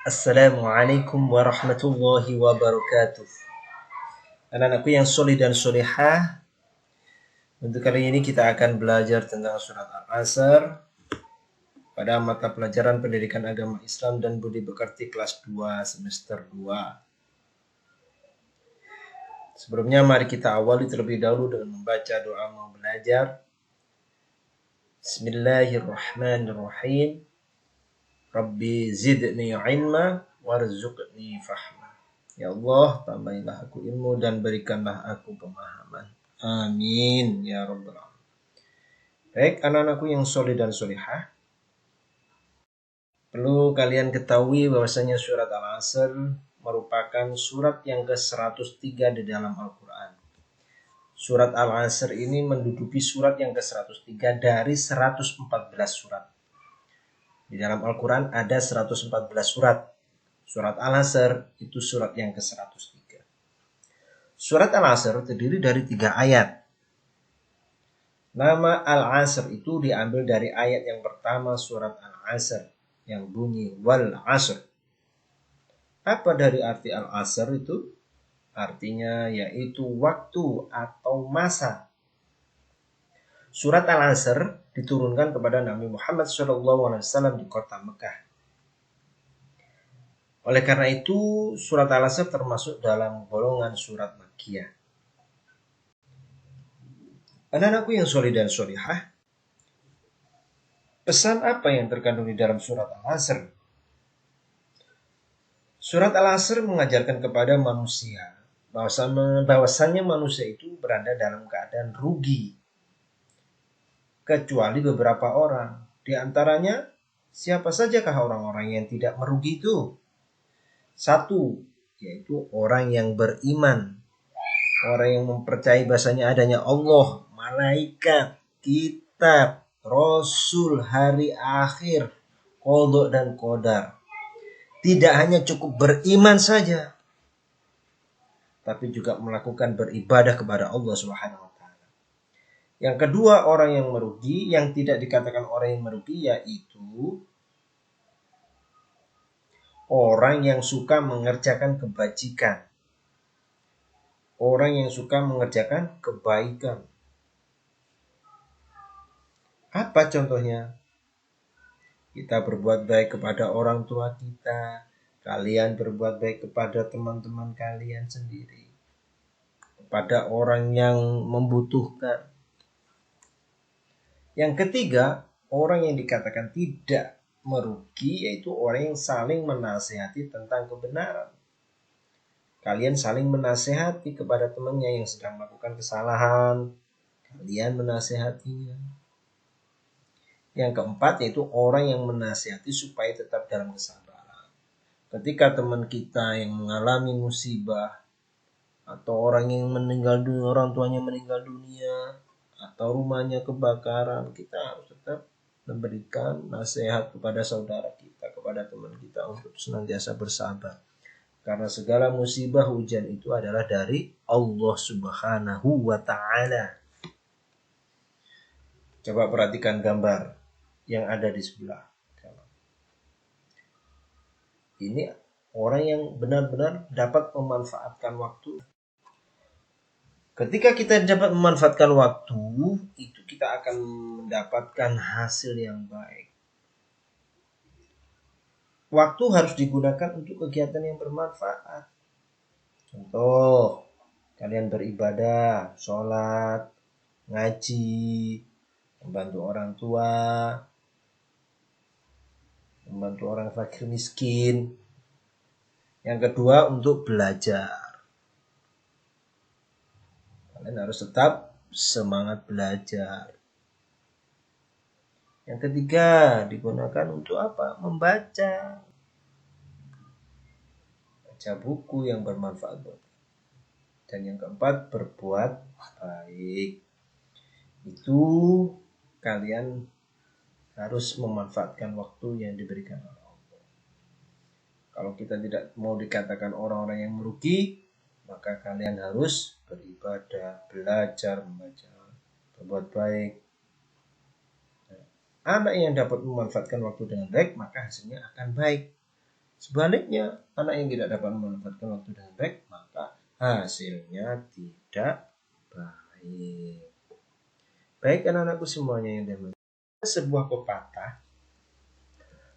Assalamualaikum warahmatullahi wabarakatuh. Anak-anakku yang solih dan solihah, untuk kali ini kita akan belajar tentang surat Al-Asr pada mata pelajaran Pendidikan Agama Islam dan Budi Pekerti kelas 2 semester 2. Sebelumnya mari kita awali terlebih dahulu dengan membaca doa mau belajar. Bismillahirrahmanirrahim. Rabbi zidni ilma warzuqni fahma. Ya Allah, tambahilah aku ilmu dan berikanlah aku pemahaman. Amin ya rabbal alamin. Baik, anak-anakku yang soleh dan solihah, perlu kalian ketahui bahwasanya surat Al-Asr merupakan surat yang ke-103 di dalam Al-Quran. Surat Al-Asr ini menduduki surat yang ke-103 dari 114 surat. Di dalam Al-Quran ada 114 surat. Surat Al-Asr itu surat yang ke-103. Surat Al-Asr terdiri dari 3 ayat. Nama Al-Asr itu diambil dari ayat yang pertama surat Al-Asr yang bunyi wal asr. Apa dari arti Al-Asr itu? Artinya yaitu waktu atau masa. Surat Al-Asr diturunkan kepada Nabi Muhammad SAW di kota Mekah. Oleh karena itu, surat Al-Asr termasuk dalam golongan surat Makkiyah. Anak-anakku yang soleh dan solihah, pesan apa yang terkandung di dalam surat Al-Asr? Surat Al-Asr mengajarkan kepada manusia bahwasannya manusia itu berada dalam keadaan rugi. Kecuali beberapa orang. Di antaranya, siapa sajakah orang-orang yang tidak merugi itu? Satu, yaitu orang yang beriman. Orang yang mempercayai bahasanya adanya Allah, malaikat, kitab, rasul, hari akhir, qada dan qadar. Tidak hanya cukup beriman saja, tapi juga melakukan beribadah kepada Allah Subhanahu wa taala. Yang kedua, orang yang merugi, yang tidak dikatakan orang yang merugi, yaitu orang yang suka mengerjakan kebajikan. Orang yang suka mengerjakan kebaikan. Apa contohnya? Kita berbuat baik kepada orang tua kita. Kalian berbuat baik kepada teman-teman kalian sendiri. Kepada orang yang membutuhkan. Yang ketiga, orang yang dikatakan tidak merugi yaitu orang yang saling menasihati tentang kebenaran. Kalian saling menasihati kepada temannya yang sedang melakukan kesalahan. Kalian menasihatinya. Yang keempat yaitu orang yang menasihati supaya tetap dalam kesabaran. Ketika teman kita yang mengalami musibah atau orang yang meninggal dunia, orang tuanya meninggal dunia atau rumahnya kebakaran, kita harus tetap memberikan nasihat kepada saudara kita, kepada teman kita untuk senantiasa bersabar. Karena segala musibah hujan itu adalah dari Allah Subhanahu wa taala. Coba perhatikan gambar yang ada di sebelah. Ini orang yang benar-benar dapat memanfaatkan waktu. Ketika kita dapat memanfaatkan waktu, itu kita akan mendapatkan hasil yang baik. Waktu harus digunakan untuk kegiatan yang bermanfaat. Contoh, kalian beribadah, sholat, ngaji, membantu orang tua, membantu orang fakir miskin. Yang kedua, untuk belajar. Kalian harus tetap semangat belajar. Yang ketiga, digunakan untuk apa? Membaca. Baca buku yang bermanfaat. Dan yang keempat, berbuat baik. Itu kalian harus memanfaatkan waktu yang diberikan oleh Allah. Kalau kita tidak mau dikatakan orang-orang yang merugi, maka kalian harus beribadah, belajar, membaca, berbuat baik. Anak yang dapat memanfaatkan waktu dengan baik, maka hasilnya akan baik. Sebaliknya, anak yang tidak dapat memanfaatkan waktu dengan baik, maka hasilnya tidak baik. Baik anak-anakku semuanya yang dimaksud. Sebuah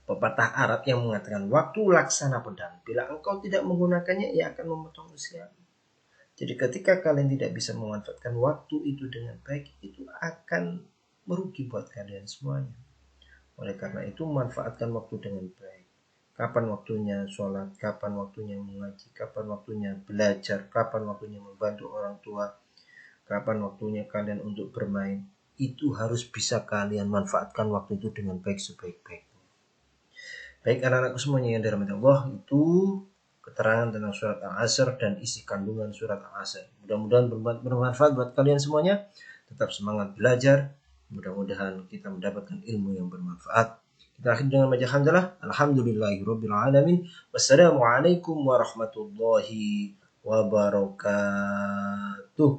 pepatah Arab yang mengatakan waktu laksana pedang. Bila engkau tidak menggunakannya, ia akan memotong usia. Jadi ketika kalian tidak bisa memanfaatkan waktu itu dengan baik, itu akan merugi buat kalian semuanya. Oleh karena itu, manfaatkan waktu dengan baik. Kapan waktunya sholat, kapan waktunya mengaji, kapan waktunya belajar, kapan waktunya membantu orang tua, kapan waktunya kalian untuk bermain. Itu harus bisa kalian manfaatkan waktu itu dengan baik sebaik-baiknya. Baik anak-anakku semuanya yang dirahmati Allah, itu keterangan tentang surat Al-Asr dan isi kandungan surat Al-Asr. Mudah-mudahan bermanfaat buat kalian semuanya. Tetap semangat belajar. Mudah-mudahan kita mendapatkan ilmu yang bermanfaat. Kita akhiri dengan baca hamdalah. Alhamdulillahirabbil alamin. Wassalamualaikum warahmatullahi wabarakatuh.